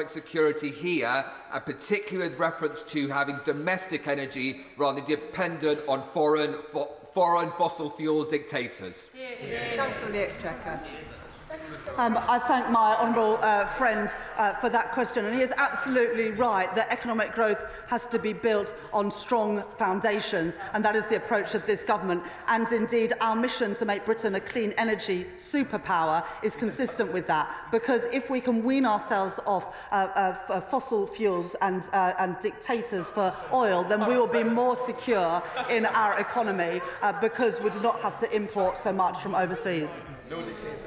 security here, and particularly with reference to having domestic energy rather than dependent on foreign fossil fuel dictators. Chancellor of the Exchequer. I thank my honourable friend for that question, and he is absolutely right that economic growth has to be built on strong foundations, and that is the approach of this government. And indeed, our mission to make Britain a clean energy superpower is consistent with that, because if we can wean ourselves off fossil fuels and dictators for oil, then we will be more secure in our economy because we do not have to import so much from overseas.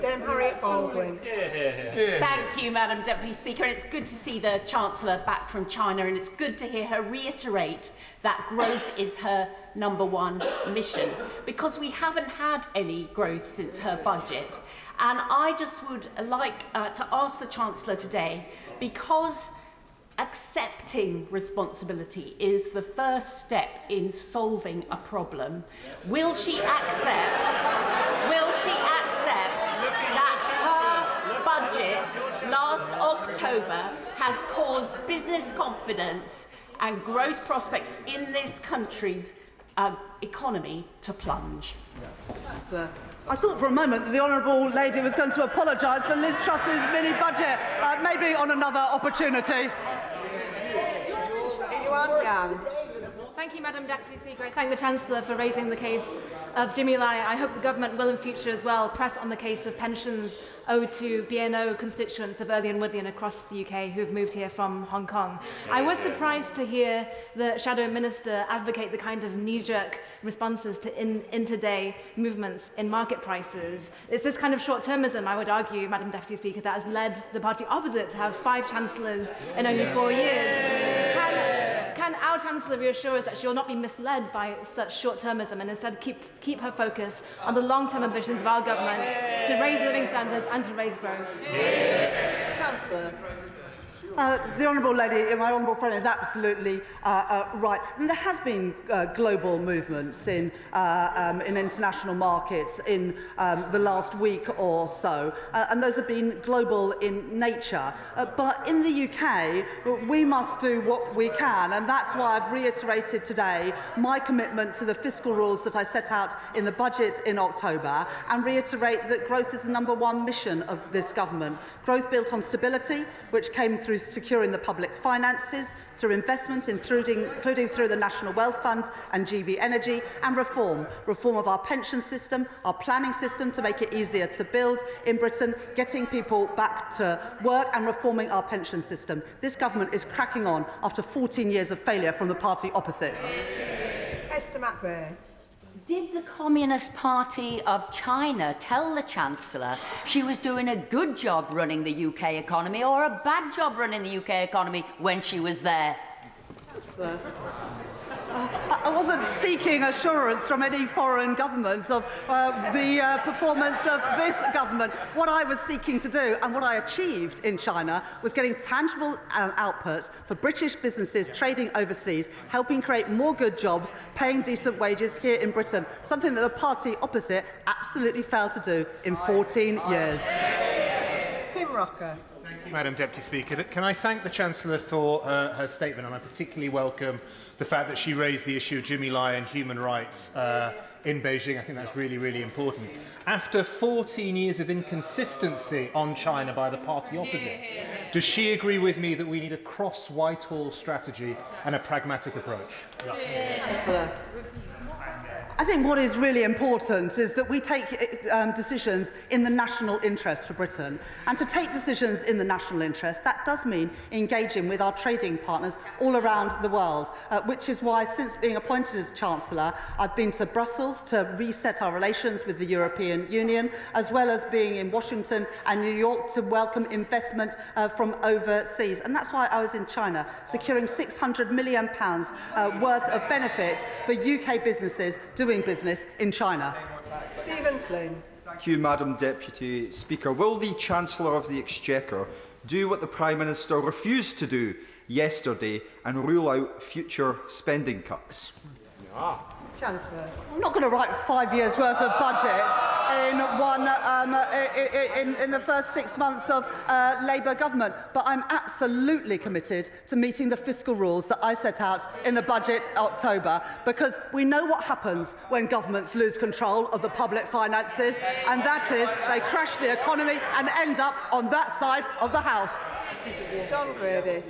Dame Harriet Baldwin. Thank you, Madam Deputy Speaker. And it's good to see the Chancellor back from China, and it's good to hear her reiterate that growth is her #1 mission, because we haven't had any growth since her budget. And I just would like to ask the Chancellor today, because accepting responsibility is the first step in solving a problem, will she accept that her budget last October has caused business confidence and growth prospects in this country's economy to plunge? I thought for a moment that the honourable lady was going to apologise for Liz Truss's mini-budget, maybe on another opportunity. Thank you, Madam Deputy Speaker. I thank the Chancellor for raising the case of Jimmy Lai. I hope the government will in future as well press on the case of pensions owed to BNO constituents of Early and Woodley and across the UK who have moved here from Hong Kong. I was surprised to hear the Shadow Minister advocate the kind of knee-jerk responses to intraday movements in market prices. It's this kind of short-termism, I would argue, Madam Deputy Speaker, that has led the party opposite to have 5 Chancellors in only 4 years. Can our Chancellor reassure us that she will not be misled by such short-termism and instead keep her focus on the long-term ambitions of our government to raise living standards and to raise growth? Chancellor. The honourable lady, my honourable friend, is absolutely right. And there has been global movements in international markets in the last week or so, and those have been global in nature. But in the UK, we must do what we can, and that's why I've reiterated today my commitment to the fiscal rules that I set out in the budget in October, and reiterate that growth is the #1 mission of this government. Growth built on stability, which came through securing the public finances, through investment, including through the National Wealth Fund and GB Energy, and reform of our pension system, our planning system to make it easier to build in Britain, getting people back to work and reforming our pension system. This government is cracking on after 14 years of failure from the party opposite. Esther McVeigh. Did the Communist Party of China tell the Chancellor she was doing a good job running the UK economy or a bad job running the UK economy when she was there? I wasn't seeking assurance from any foreign government of the performance of this government. What I was seeking to do, and what I achieved in China, was getting tangible outputs for British businesses trading overseas, helping create more good jobs, paying decent wages here in Britain, something that the party opposite absolutely failed to do in 14 years. Tim Rocker. Madam Deputy Speaker, can I thank the Chancellor for her statement, and I particularly welcome the fact that she raised the issue of Jimmy Lai and human rights in Beijing. I think that's really, really important. After 14 years of inconsistency on China by the party opposite, does she agree with me that we need a cross-Whitehall strategy and a pragmatic approach? I think what is really important is that we take decisions in the national interest for Britain. And to take decisions in the national interest, that does mean engaging with our trading partners all around the world, which is why, since being appointed as Chancellor, I've been to Brussels to reset our relations with the European Union, as well as being in Washington and New York to welcome investment from overseas. And that's why I was in China, securing £600 million worth of benefits for UK businesses doing business in China. Stephen Flynn. Thank you, Madam Deputy Speaker. Will the Chancellor of the Exchequer do what the Prime Minister refused to do yesterday and rule out future spending cuts? Chancellor. I'm not going to write 5 years' worth of budgets in the first 6 months of Labour government, but I'm absolutely committed to meeting the fiscal rules that I set out in the budget October, because we know what happens when governments lose control of the public finances, and that is they crash the economy and end up on that side of the House. John Grady.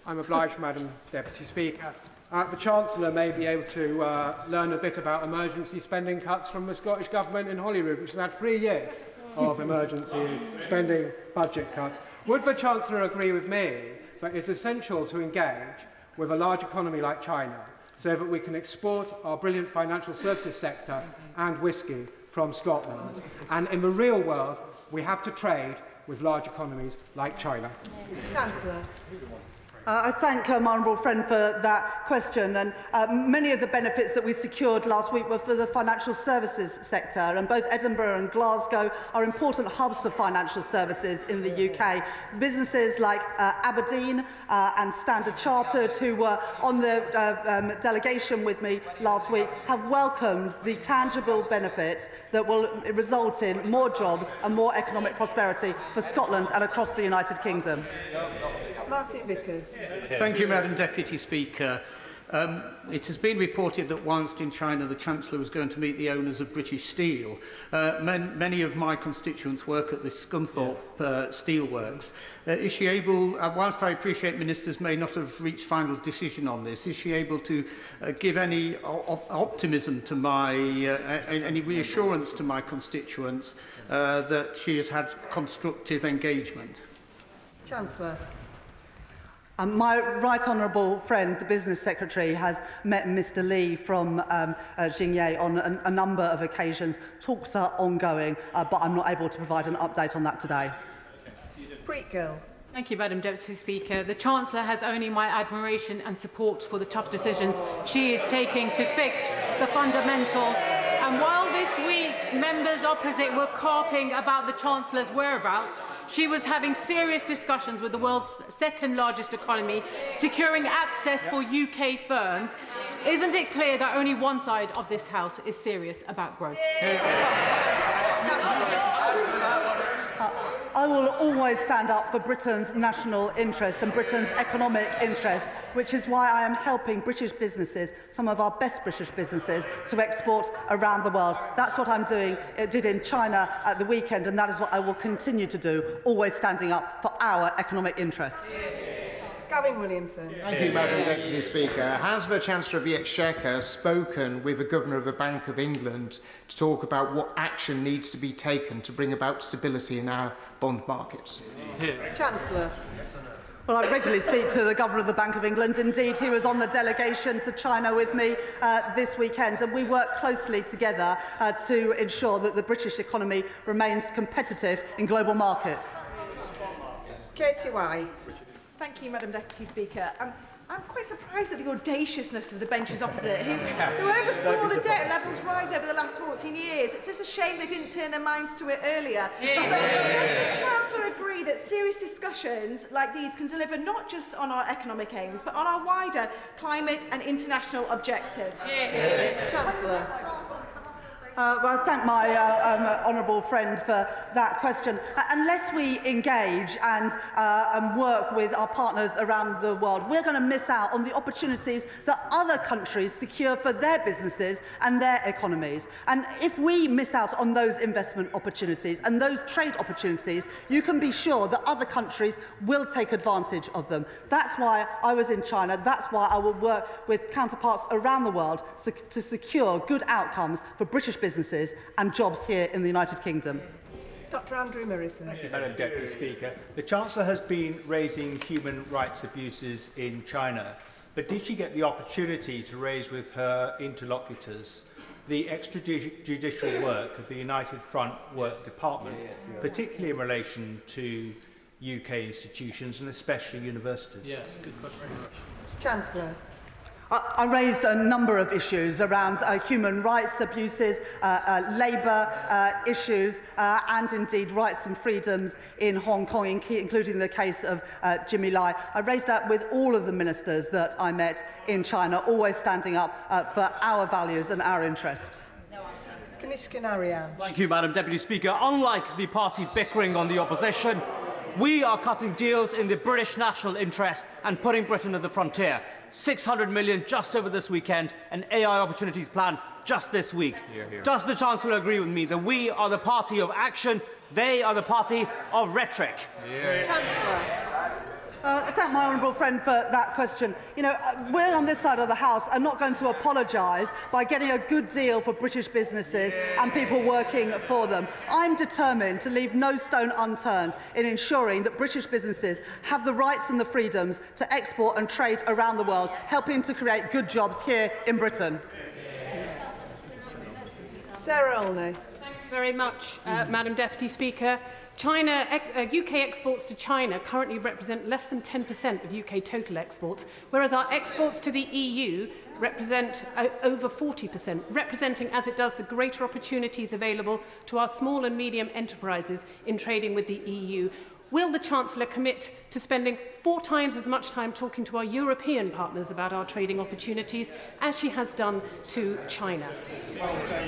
I'm obliged, Madam Deputy Speaker. The Chancellor may be able to learn a bit about emergency spending cuts from the Scottish Government in Holyrood, which has had 3 years of emergency spending budget cuts. Would the Chancellor agree with me that it's essential to engage with a large economy like China so that we can export our brilliant financial services sector and whisky from Scotland? And in the real world, we have to trade with large economies like China. Chancellor. I thank my honourable friend for that question, and many of the benefits that we secured last week were for the financial services sector, and both Edinburgh and Glasgow are important hubs for financial services in the UK. Businesses like Aberdeen and Standard Chartered, who were on the delegation with me last week, have welcomed the tangible benefits that will result in more jobs and more economic prosperity for Scotland and across the United Kingdom. Martin Vickers. Thank you, Madam Deputy Speaker. It has been reported that whilst in China the Chancellor was going to meet the owners of British Steel. Many of my constituents work at the Scunthorpe Steelworks. Is she able, whilst I appreciate ministers may not have reached final decision on this, is she able to give any optimism to my, any reassurance to my constituents that she has had constructive engagement? Chancellor. My right honourable friend, the Business Secretary, has met Mr Lee from Xingye on a number of occasions. Talks are ongoing, but I'm not able to provide an update on that today. Preet Gill. Thank you, Madam Deputy Speaker. The Chancellor has only my admiration and support for the tough decisions she is taking to fix the fundamentals. And while this week's members opposite were carping about the Chancellor's whereabouts, she was having serious discussions with the world's second largest economy, securing access for UK firms. Isn't it clear that only one side of this House is serious about growth? I will always stand up for Britain's national interest and Britain's economic interest, which is why I am helping British businesses, some of our best British businesses, to export around the world. That's what I'm doing, did in China at the weekend, and that is what I will continue to do, always standing up for our economic interest. Gavin Williamson. Thank you, Madam Deputy Speaker. Has the Chancellor of the Exchequer spoken with the Governor of the Bank of England to talk about what action needs to be taken to bring about stability in our bond markets? Chancellor. Well, I regularly speak to the Governor of the Bank of England. Indeed, he was on the delegation to China with me this weekend, and we work closely together to ensure that the British economy remains competitive in global markets. Katie White. Thank you, Madam Deputy Speaker. I'm quite surprised at the audaciousness of the benches opposite, who oversaw the debt levels rise over the last 14 years. It's just a shame they didn't turn their minds to it earlier. But does the Chancellor agree that serious discussions like these can deliver not just on our economic aims, but on our wider climate and international objectives? Chancellor. Well, I thank my honourable friend for that question. Unless we engage and work with our partners around the world, we're going to miss out on the opportunities that other countries secure for their businesses and their economies. And if we miss out on those investment opportunities and those trade opportunities, you can be sure that other countries will take advantage of them. That's why I was in China. That's why I will work with counterparts around the world to secure good outcomes for British businesses and jobs here in the United Kingdom. Dr Andrew Mirison. Thank you, Madam Deputy Speaker. The Chancellor has been raising human rights abuses in China, but did she get the opportunity to raise with her interlocutors the extrajudicial work of the United Front Work Department, particularly in relation to UK institutions and especially universities? Yes, good question. Chancellor. I raised a number of issues around human rights abuses, labour issues, and indeed rights and freedoms in Hong Kong, including the case of Jimmy Lai. I raised that with all of the ministers that I met in China, always standing up for our values and our interests. Thank you, Madam Deputy Speaker. Unlike the party bickering on the opposition, we are cutting deals in the British national interest and putting Britain at the frontier. 600 million just over this weekend, an AI opportunities plan just this week. Does the Chancellor agree with me that we are the party of action, they are the party of rhetoric? I thank my honourable friend for that question. You know, we're on this side of the House and not going to apologise by getting a good deal for British businesses and people working for them. I'm determined to leave no stone unturned in ensuring that British businesses have the rights and the freedoms to export and trade around the world, helping to create good jobs here in Britain. Sarah Olney. Thank you very much, Madam Deputy Speaker. UK exports to China currently represent less than 10% of UK total exports, whereas our exports to the EU represent over 40%, representing, as it does, the greater opportunities available to our small and medium enterprises in trading with the EU. Will the Chancellor commit to spending 4 times as much time talking to our European partners about our trading opportunities as she has done to China?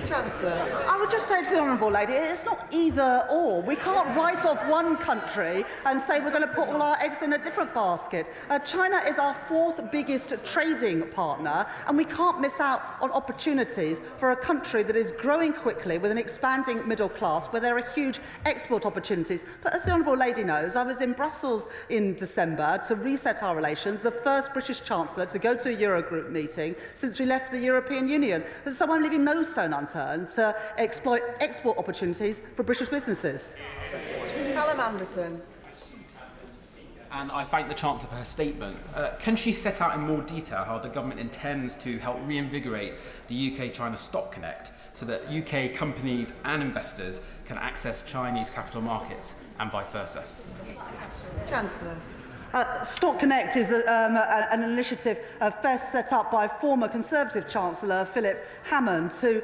Chancellor. I would just say to the honourable lady, it's not either or. We can't write off one country and say we're going to put all our eggs in a different basket. China is our 4th biggest trading partner, and we can't miss out on opportunities for a country that is growing quickly with an expanding middle class, where there are huge export opportunities. But as the honourable lady knows, I was in Brussels in December to reset our relations, the first British Chancellor to go to a Eurogroup meeting since we left the European Union. So I'm leaving no stone unturned to exploit export opportunities for British businesses. Callum Anderson. And I thank the Chancellor for her statement. Can she set out in more detail how the government intends to help reinvigorate the UK-China Stock Connect so that UK companies and investors can access Chinese capital markets and vice versa? Chancellor. Stock Connect is an initiative first set up by former Conservative Chancellor Philip Hammond to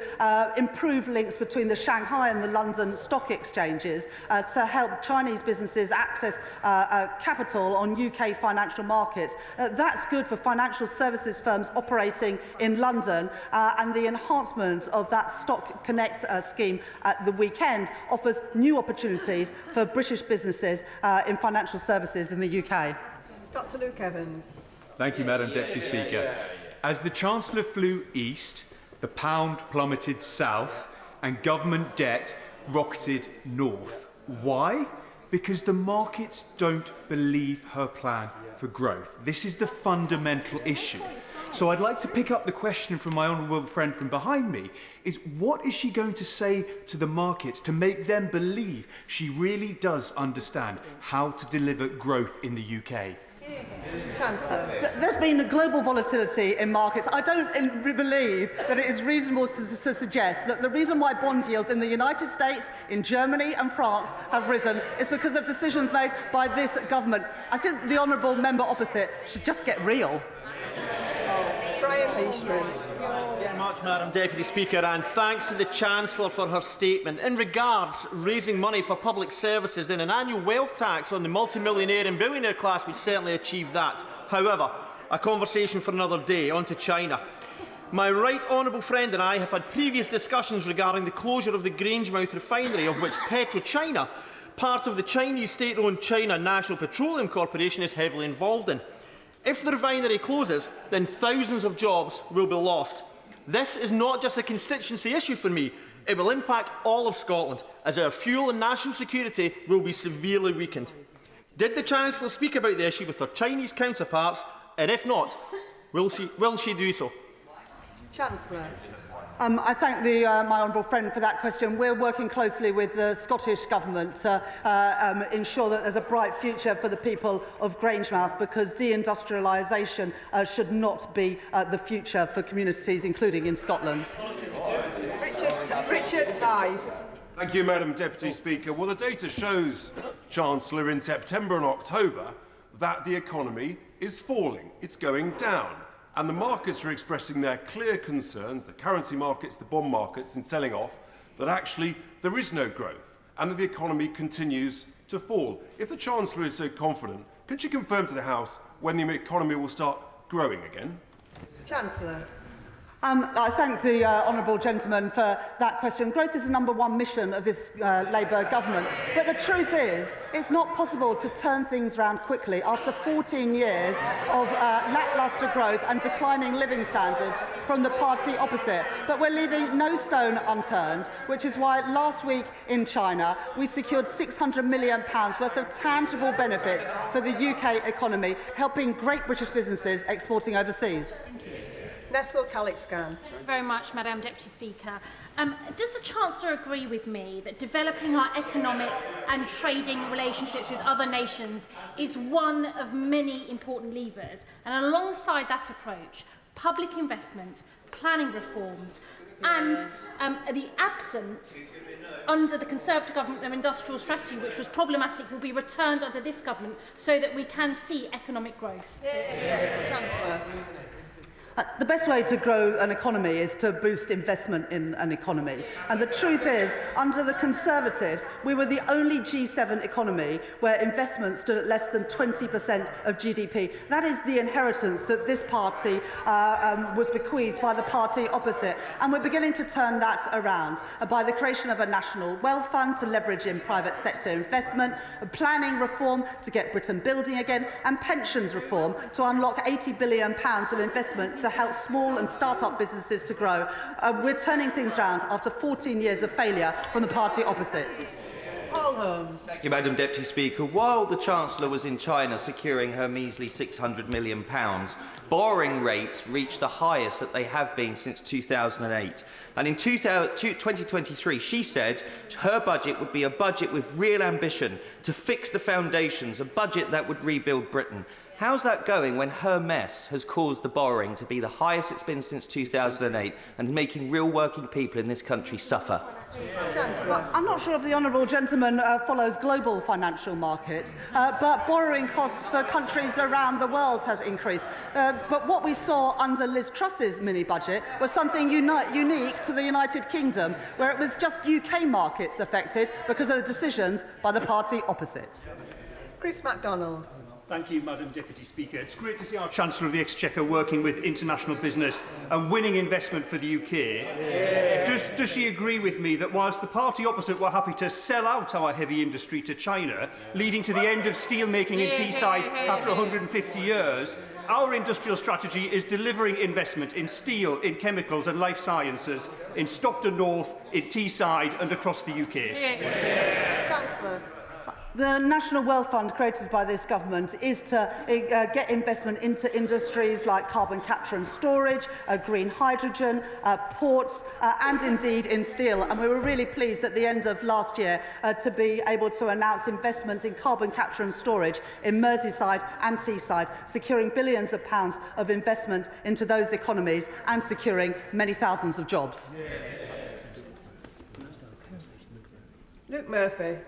improve links between the Shanghai and the London stock exchanges to help Chinese businesses access capital on UK financial markets. That's good for financial services firms operating in London, and the enhancement of that Stock Connect scheme at the weekend offers new opportunities for British businesses in financial services in the UK. Dr. Luke Evans. Thank you, Madam Deputy Speaker. As the Chancellor flew east, the pound plummeted south and government debt rocketed north. Why? Because the markets don't believe her plan for growth. This is the fundamental issue. So I'd like to pick up the question from my honourable friend from behind me, is what is she going to say to the markets to make them believe she really does understand how to deliver growth in the UK? There's been global volatility in markets. I don't believe that it is reasonable to suggest that the reason why bond yields in the United States, in Germany and France have risen is because of decisions made by this government. I think the honourable member opposite should just get real. Brian Leishman. Thank you very much, Madam Deputy Speaker, and thanks to the Chancellor for her statement. In regards raising money for public services, then an annual wealth tax on the multimillionaire and billionaire class would certainly achieve that. However, a conversation for another day. On to China. My right honourable friend and I have had previous discussions regarding the closure of the Grangemouth refinery, of which PetroChina, part of the Chinese state-owned China National Petroleum Corporation, is heavily involved in. If the refinery closes, then thousands of jobs will be lost. This is not just a constituency issue for me. It will impact all of Scotland, as our fuel and national security will be severely weakened. Did the Chancellor speak about the issue with her Chinese counterparts, and if not, will she do so? Chancellor. I thank my honourable friend for that question. We're working closely with the Scottish Government to ensure that there's a bright future for the people of Grangemouth, because deindustrialisation should not be the future for communities, including in Scotland. Richard Vice. Thank you, Madam Deputy Speaker. Well, the data shows, Chancellor, in September and October that the economy is falling. It's going down. and the markets are expressing their clear concerns, the currency markets, the bond markets, in selling off, that actually there is no growth and that the economy continues to fall. If the Chancellor is so confident, can she confirm to the House when the economy will start growing again? Chancellor. I thank the honourable gentleman for that question. Growth is the #1 mission of this Labour government. But the truth is, it's not possible to turn things around quickly after 14 years of lacklustre growth and declining living standards from the party opposite. But we're leaving no stone unturned, which is why last week in China we secured £600 million worth of tangible benefits for the UK economy, helping great British businesses exporting overseas. Nestle Calixcan. Thank you very much, Madam Deputy Speaker. Does the Chancellor agree with me that developing our economic and trading relationships with other nations is one of many important levers? And alongside that approach, public investment, planning reforms, and the absence under the Conservative government of industrial strategy, which was problematic, will be returned under this government so that we can see economic growth. Chancellor. The best way to grow an economy is to boost investment in an economy. And the truth is, under the Conservatives, we were the only G7 economy where investment stood at less than 20% of GDP. That is the inheritance that this party was bequeathed by the party opposite. And we're beginning to turn that around by the creation of a national wealth fund to leverage in private sector investment, planning reform to get Britain building again, and pensions reform to unlock £80 billion of investment to help small and start-up businesses to grow. We're turning things around after 14 years of failure from the party opposite. Paul Holmes. Thank you, Madam Deputy Speaker. While the Chancellor was in China securing her measly £600 million, borrowing rates reached the highest that they have been since 2008. And in 2023, she said her budget would be a budget with real ambition to fix the foundations, a budget that would rebuild Britain. How's that going when her mess has caused the borrowing to be the highest it's been since 2008 and making real working people in this country suffer? Chancellor. I'm not sure if the honourable gentleman follows global financial markets, but borrowing costs for countries around the world have increased. But what we saw under Liz Truss's mini-budget was something unique to the United Kingdom, where it was just UK markets affected because of the decisions by the party opposite. Chris MacDonald. Thank you, Madam Deputy Speaker. It's great to see our Chancellor of the Exchequer working with international business and winning investment for the UK. Yeah. Does she agree with me that whilst the party opposite were happy to sell out our heavy industry to China, leading to the end of steelmaking in Teesside after 150 years, our industrial strategy is delivering investment in steel, in chemicals and life sciences, in Stockton North, in Teesside and across the UK? Yeah. Chancellor. The National Wealth Fund created by this government is to get investment into industries like carbon capture and storage, green hydrogen, ports, and indeed in steel. And we were really pleased at the end of last year to be able to announce investment in carbon capture and storage in Merseyside and Teesside, securing billions of pounds of investment into those economies and securing many thousands of jobs. Luke Murphy.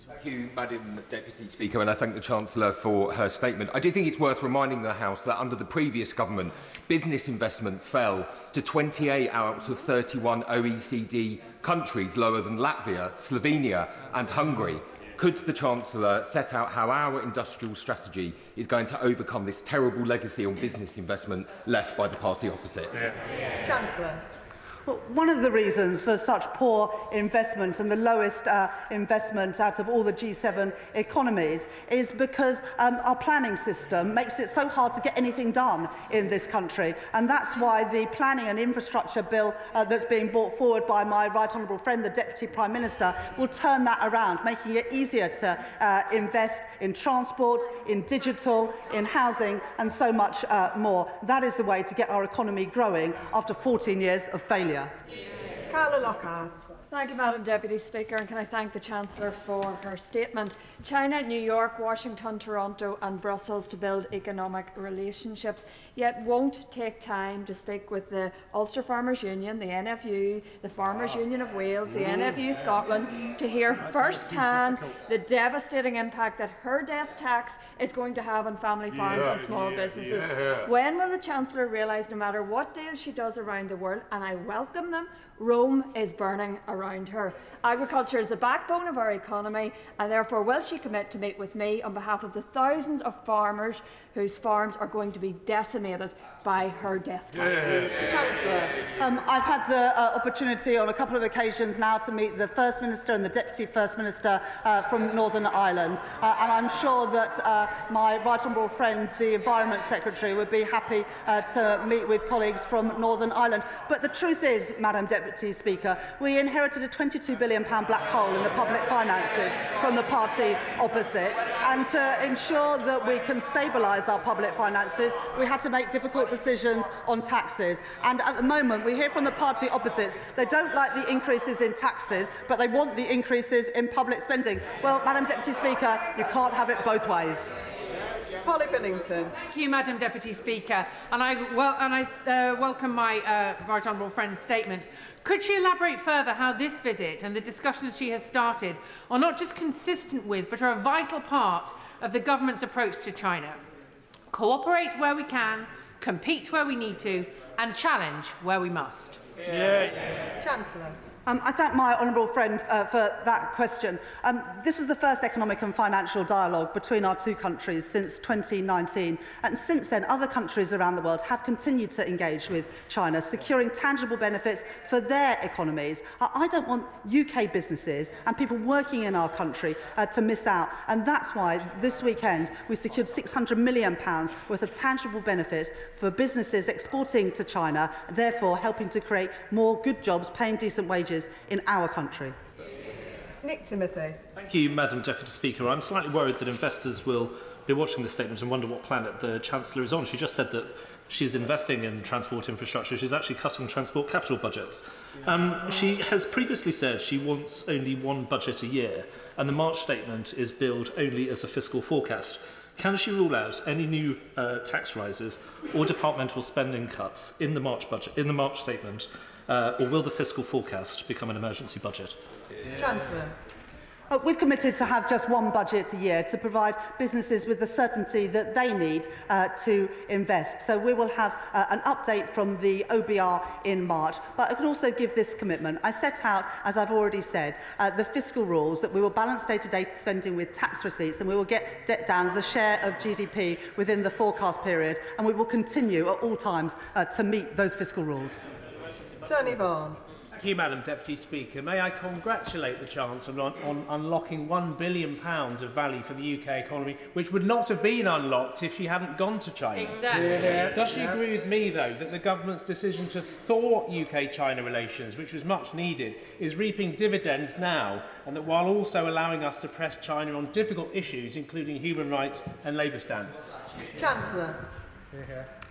Thank you, Madam Deputy Speaker, and I thank the Chancellor for her statement. I do think it's worth reminding the House that under the previous government, business investment fell to 28 out of 31 OECD countries, lower than Latvia, Slovenia and Hungary. Could the Chancellor set out how our industrial strategy is going to overcome this terrible legacy on business investment left by the party opposite? Chancellor. Well, one of the reasons for such poor investment and the lowest investment out of all the G7 economies is because our planning system makes it so hard to get anything done in this country. And that's why the planning and infrastructure bill that's being brought forward by my right honourable friend, the Deputy Prime Minister, will turn that around, making it easier to invest in transport, in digital, in housing and so much more. That is the way to get our economy growing after 14 years of failure. Carla Lockhart. Thank you, Madam Deputy Speaker, and can I thank the Chancellor for her statement. China, New York, Washington, Toronto and Brussels to build economic relationships, yet won't take time to speak with the Ulster Farmers Union, the NFU, the Farmers Union of Wales, the NFU Scotland, to hear first-hand the devastating impact that her death tax is going to have on family farms and small businesses. When will the Chancellor realise, no matter what deals she does around the world, and I welcome them, Rome is burning around her. Agriculture is the backbone of our economy, and therefore will she commit to meet with me on behalf of the thousands of farmers whose farms are going to be decimated by her death tax? Chancellor. I've had the opportunity on a couple of occasions now to meet the First Minister and the Deputy First Minister from Northern Ireland, and I'm sure that my right honourable friend, the Environment Secretary, would be happy to meet with colleagues from Northern Ireland. But the truth is, Madam Deputy Speaker, we inherited a £22 billion black hole in the public finances from the party opposite, and to ensure that we can stabilise our public finances, we had to make difficult decisions on taxes. And at the moment, we hear from the party opposites they don't like the increases in taxes, but they want the increases in public spending. Well, Madam Deputy Speaker, you can't have it both ways. Polly Billington. Thank you, Madam Deputy Speaker, and I welcome my right honourable friend's statement. Could she elaborate further how this visit and the discussions she has started are not just consistent with, but are a vital part of the government's approach to China? Cooperate where we can, compete where we need to, and challenge where we must. Chancellor. I thank my honourable friend for that question. This was the first economic and financial dialogue between our two countries since 2019, and since then other countries around the world have continued to engage with China, securing tangible benefits for their economies. I don't want UK businesses and people working in our country to miss out, and that's why this weekend we secured £600 million worth of tangible benefits for businesses exporting to China, therefore helping to create more good jobs, paying decent wages in our country. Nick Timothy. Thank you, Madam Deputy Speaker. I'm slightly worried that investors will be watching this statement and wonder what planet the Chancellor is on. She just said that she's investing in transport infrastructure. She's actually cutting transport capital budgets. She has previously said she wants only one budget a year, and the March statement is billed only as a fiscal forecast. Can she rule out any new tax rises or departmental spending cuts in the March budget, in the March statement, or will the fiscal forecast become an emergency budget? Chancellor. We've committed to have just one budget a year to provide businesses with the certainty that they need to invest. So we will have an update from the OBR in March. But I can also give this commitment. I set out, as I've already said, the fiscal rules that we will balance day-to-day spending with tax receipts, and we will get debt down as a share of GDP within the forecast period. And we will continue at all times to meet those fiscal rules. Tony Vaughan. Thank you, Madam Deputy Speaker. May I congratulate the Chancellor on unlocking £1 billion of value for the UK economy, which would not have been unlocked if she hadn't gone to China. Exactly. Does she agree with me, though, that the government's decision to thwart UK-China relations, which was much needed, is reaping dividends now, and that while also allowing us to press China on difficult issues, including human rights and labour standards? Chancellor.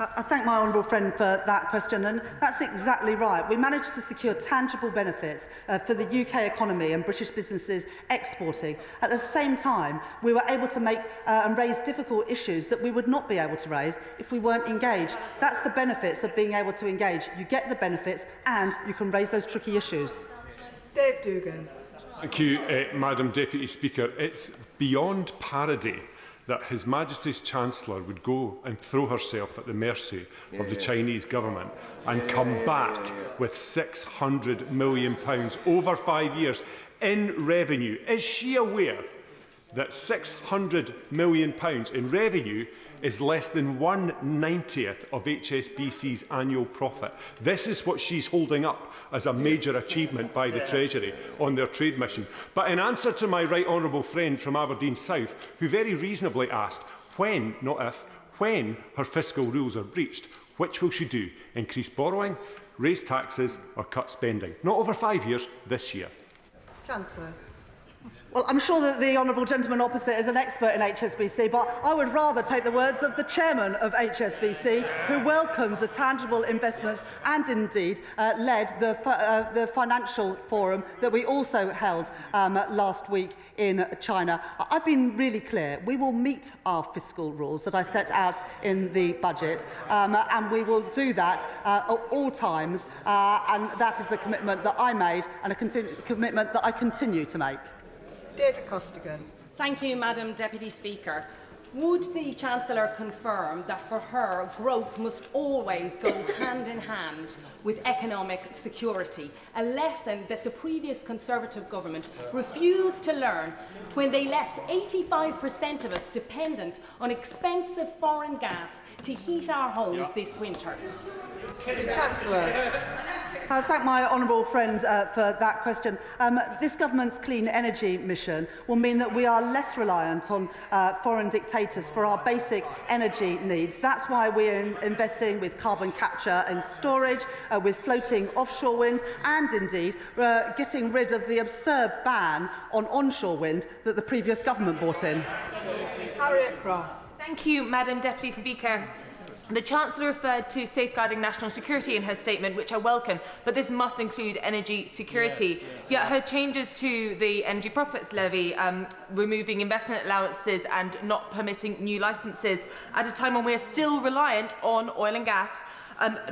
I thank my honourable friend for that question, and that's exactly right. We managed to secure tangible benefits for the UK economy and British businesses exporting. At the same time, we were able to make and raise difficult issues that we would not be able to raise if we weren't engaged. That's the benefits of being able to engage. You get the benefits and you can raise those tricky issues. Dave Dugan. Thank you, Madam Deputy Speaker. It's beyond parody that His Majesty's Chancellor would go and throw herself at the mercy of the Chinese government and come back with £600 million over 5 years in revenue. Is she aware that £600 million in revenue is less than 1/90th of HSBC's annual profit? This is what she's holding up as a major achievement by the Treasury on their trade mission. But in answer to my right honourable friend from Aberdeen South, who very reasonably asked when, not if, when her fiscal rules are breached, which will she do? Increase borrowing, raise taxes or cut spending? Not over 5 years, this year. Chancellor. Well, I'm sure that the honourable gentleman opposite is an expert in HSBC, but I would rather take the words of the chairman of HSBC, who welcomed the tangible investments and indeed led the financial forum that we also held last week in China. I've been really clear. We will meet our fiscal rules that I set out in the budget, and we will do that at all times, and that is the commitment that I made and a commitment that I continue to make. Deirdre Costigan. Thank you, Madam Deputy Speaker. Would the Chancellor confirm that for her, growth must always go hand in hand with economic security, a lesson that the previous Conservative government refused to learn when they left 85% of us dependent on expensive foreign gas to heat our homes this winter? Chancellor. I thank my honourable friend for that question. This government's clean energy mission will mean that we are less reliant on foreign dictators for our basic energy needs. That's why we're investing with carbon capture and storage, with floating offshore wind, and indeed getting rid of the absurd ban on onshore wind that the previous government brought in. Harriet Cross. Thank you, Madam Deputy Speaker. The Chancellor referred to safeguarding national security in her statement, which I welcome, but this must include energy security. Yet her changes to the energy profits levy, removing investment allowances and not permitting new licences at a time when we are still reliant on oil and gas,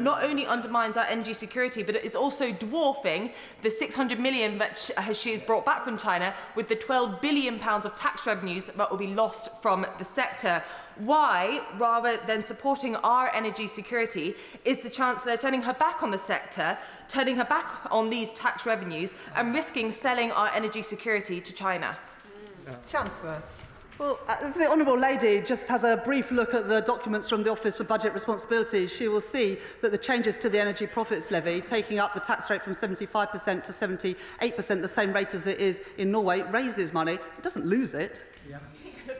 not only undermines our energy security, but it is also dwarfing the 600 million that she has brought back from China with the £12 billion of tax revenues that will be lost from the sector. Why, rather than supporting our energy security, is the Chancellor turning her back on the sector, turning her back on these tax revenues and risking selling our energy security to China? Chancellor. Well, the Honourable Lady just has a brief look at the documents from the Office for Budget Responsibility. She will see that the changes to the energy profits levy, taking up the tax rate from 75% to 78%, the same rate as it is in Norway, raises money. It doesn't lose it. Yeah.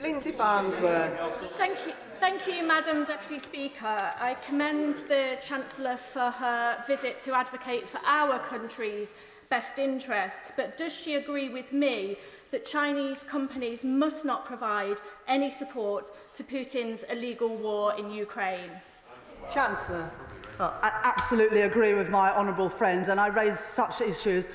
Lindsay Farnsworth. Thank you, Madam Deputy Speaker. I commend the Chancellor for her visit to advocate for our country's best interests, but does she agree with me that Chinese companies must not provide any support to Putin's illegal war in Ukraine? Chancellor. I absolutely agree with my honourable friend, and I raised such issues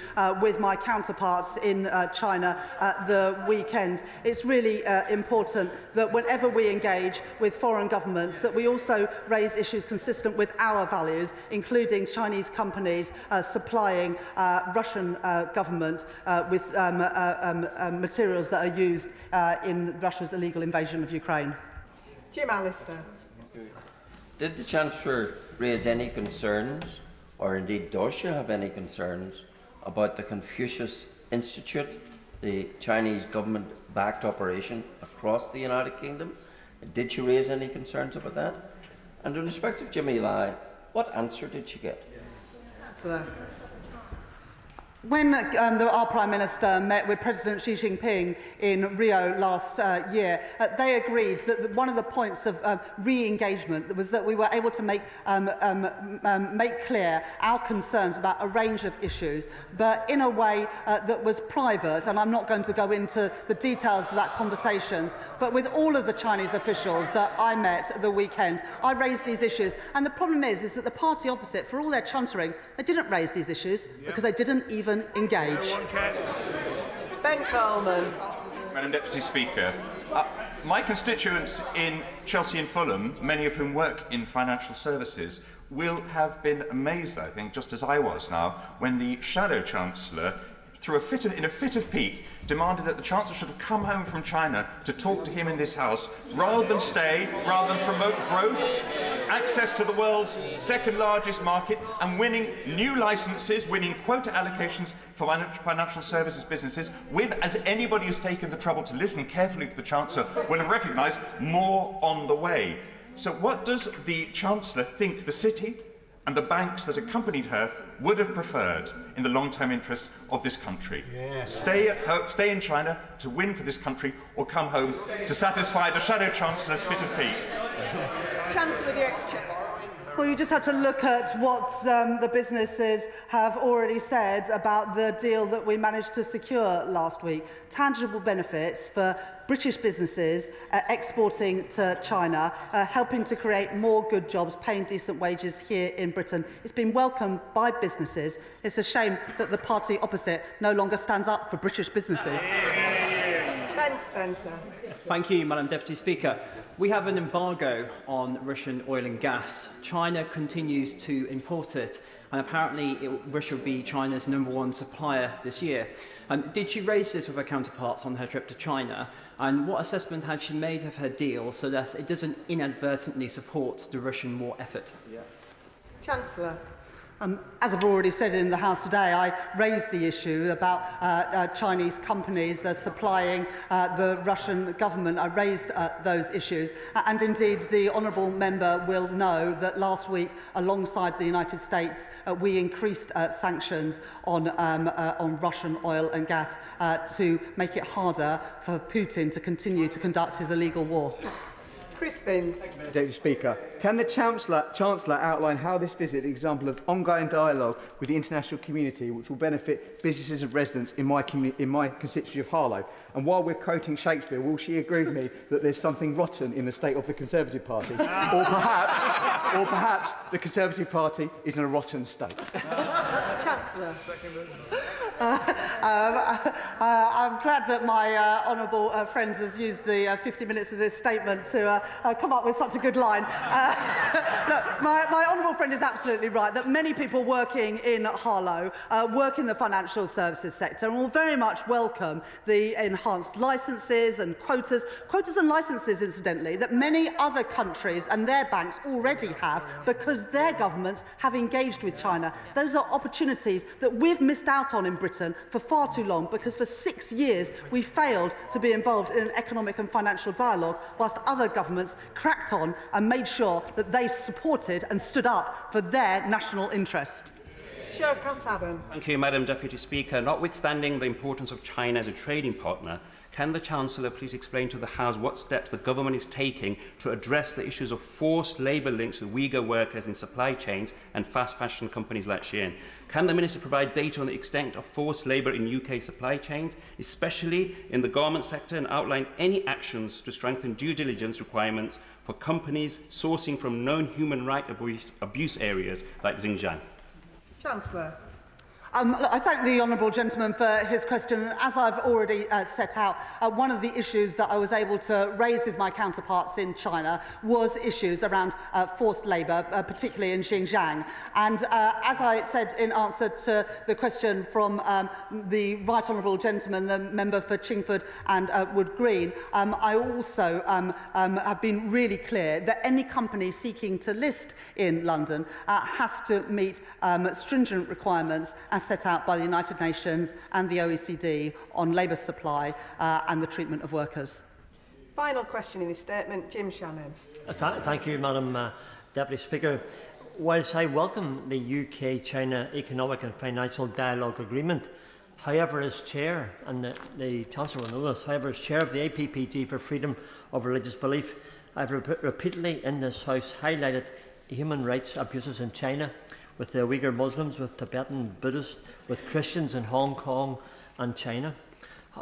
with my counterparts in China at the weekend. It's really important that whenever we engage with foreign governments, that we also raise issues consistent with our values, including Chinese companies supplying Russian government with materials that are used in Russia's illegal invasion of Ukraine. Jim Allister. Did the Chancellor raise any concerns, or indeed does she have any concerns, about the Confucius Institute, the Chinese government-backed operation across the United Kingdom? Did she raise any concerns about that? And in respect of Jimmy Lai, what answer did she get? Chancellor. When our Prime Minister met with President Xi Jinping in Rio last year, they agreed that one of the points of re-engagement was that we were able to make clear our concerns about a range of issues, but in a way that was private, and I'm not going to go into the details of that conversations, but with all of the Chinese officials that I met at the weekend, I raised these issues. And the problem is that the party opposite, for all their chuntering, they didn't raise these issues because they didn't even engage. Ben Coleman. Madam Deputy Speaker, my constituents in Chelsea and Fulham, many of whom work in financial services, will have been amazed, I think, just as I was now, when the Shadow Chancellor, in a fit of pique, demanded that the Chancellor should have come home from China to talk to him in this House, rather than stay, rather than promote growth, access to the world's second largest market, and winning new licences, winning quota allocations for financial services businesses, with, as anybody who's taken the trouble to listen carefully to the Chancellor will have recognised, more on the way. So what does the Chancellor think the city and the banks that accompanied her would have preferred in the long-term interests of this country? Yeah. Stay in China to win for this country, or come home to satisfy the Shadow Chancellor's fit of pique? Chancellor of the Exchequer. Well, you just have to look at what the businesses have already said about the deal that we managed to secure last week. Tangible benefits for British businesses exporting to China, helping to create more good jobs, paying decent wages here in Britain. It's been welcomed by businesses. It's a shame that the party opposite no longer stands up for British businesses. Ben Spencer. Thank you, Madam Deputy Speaker. We have an embargo on Russian oil and gas. China continues to import it, and apparently Russia will be China's #1 supplier this year. Did she raise this with her counterparts on her trip to China? And what assessment has she made of her deal so that it doesn't inadvertently support the Russian war effort? Chancellor. As I've already said in the House today, I raised the issue about Chinese companies supplying the Russian government. I raised those issues. And indeed, the honourable member will know that last week, alongside the United States, we increased sanctions on Russian oil and gas to make it harder for Putin to continue to conduct his illegal war. Chris Vince. Deputy Speaker, can the Chancellor outline how this visit is an example of ongoing dialogue with the international community which will benefit businesses and residents in my constituency of Harlow? And while we're quoting Shakespeare, will she agree with me that there's something rotten in the state of the Conservative Party? or perhaps the Conservative Party is in a rotten state? Chancellor. I'm glad that my honourable friend has used the 50 minutes of this statement to come up with such a good line. Look, my honourable friend is absolutely right that many people working in Harlow work in the financial services sector and will very much welcome the enhanced licences and quotas and licences, incidentally, that many other countries and their banks already have because their governments have engaged with China. Those are opportunities that we've missed out on in Britain for far too long because for 6 years we failed to be involved in an economic and financial dialogue whilst other governments cracked on and made sure that they supported and stood up for their national interest. Thank you, Madam Deputy Speaker. Notwithstanding the importance of China as a trading partner, can the Chancellor please explain to the House what steps the government is taking to address the issues of forced labour links with Uyghur workers in supply chains and fast fashion companies like Shein? Can the Minister provide data on the extent of forced labour in UK supply chains, especially in the garment sector, and outline any actions to strengthen due diligence requirements for companies sourcing from known human rights abuse areas like Xinjiang? Chancellor. Look, I thank the honourable gentleman for his question. As I've already set out, one of the issues that I was able to raise with my counterparts in China was issues around forced labour, particularly in Xinjiang. And as I said in answer to the question from the right honourable gentleman, the member for Chingford and Wood Green, I also have been really clear that any company seeking to list in London has to meet stringent requirements set out by the United Nations and the OECD on labour supply and the treatment of workers. Final question in this statement, Jim Shannon. Thank you, Madam Deputy Speaker. Whilst I welcome the UK-China Economic and Financial Dialogue Agreement, however, as Chair, and the Chancellor will know this, however, as Chair of the APPG for Freedom of Religious Belief, I have repeatedly in this House highlighted human rights abuses in China, with the Uyghur Muslims, with Tibetan Buddhists, with Christians in Hong Kong and China.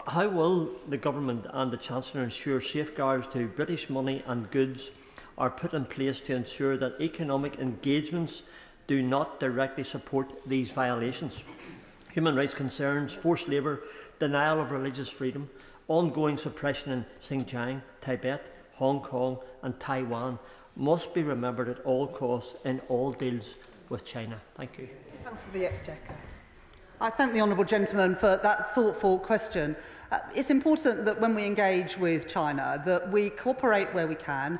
How will the Government and the Chancellor ensure safeguards to British money and goods are put in place to ensure that economic engagements do not directly support these violations? Human rights concerns, forced labour, denial of religious freedom, ongoing suppression in Xinjiang, Tibet, Hong Kong and Taiwan must be remembered at all costs in all deals with China. Thank you. Answer the Exchequer. I thank the honourable gentleman for that thoughtful question. It's important that when we engage with China that we cooperate where we can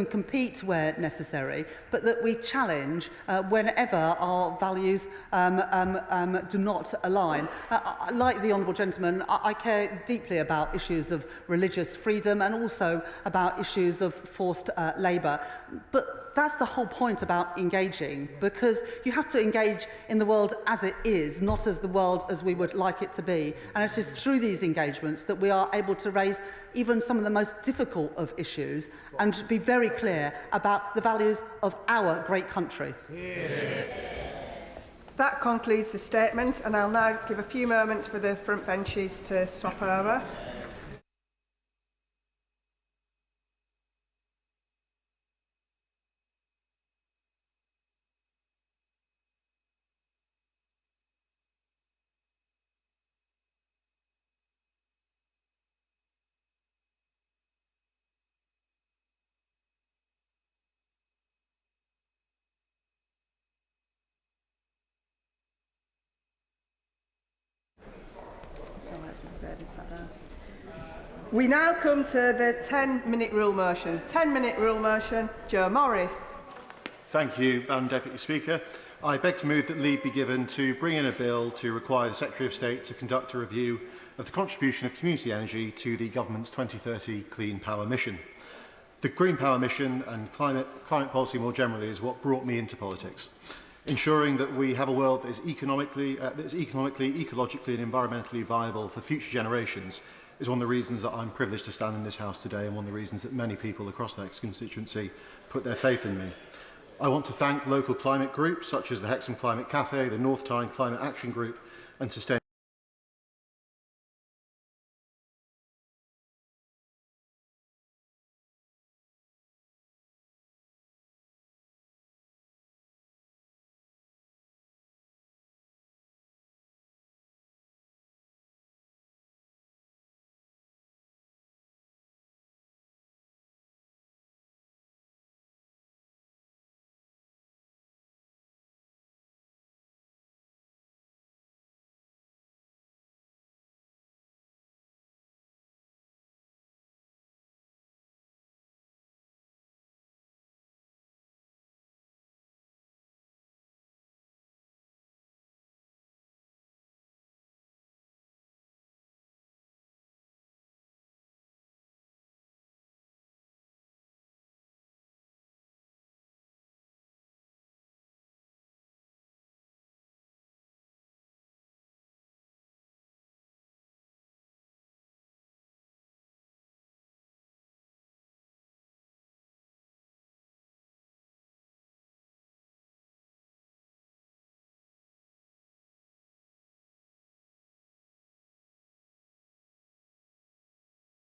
compete where necessary, but that we challenge whenever our values do not align. Like the honourable gentleman, I care deeply about issues of religious freedom and also about issues of forced labour. But that's the whole point about engaging, because you have to engage in the world as it is, not as as the world as we would like it to be. And it is through these engagements that we are able to raise even some of the most difficult of issues and be very clear about the values of our great country. That concludes the statement, and I'll now give a few moments for the front benches to swap over. We now come to the 10-minute rule motion. 10-minute rule motion. Joe Morris. Thank you, Madam Deputy Speaker. I beg to move that leave be given to bring in a bill to require the Secretary of State to conduct a review of the contribution of community energy to the Government's 2030 Clean Power Mission. The Green Power Mission and climate policy more generally is what brought me into politics. Ensuring that we have a world that is economically, ecologically and environmentally viable for future generations is one of the reasons that I'm privileged to stand in this House today and one of the reasons that many people across that constituency put their faith in me. I want to thank local climate groups such as the Hexham Climate Cafe, the North Tyne Climate Action Group and Sustain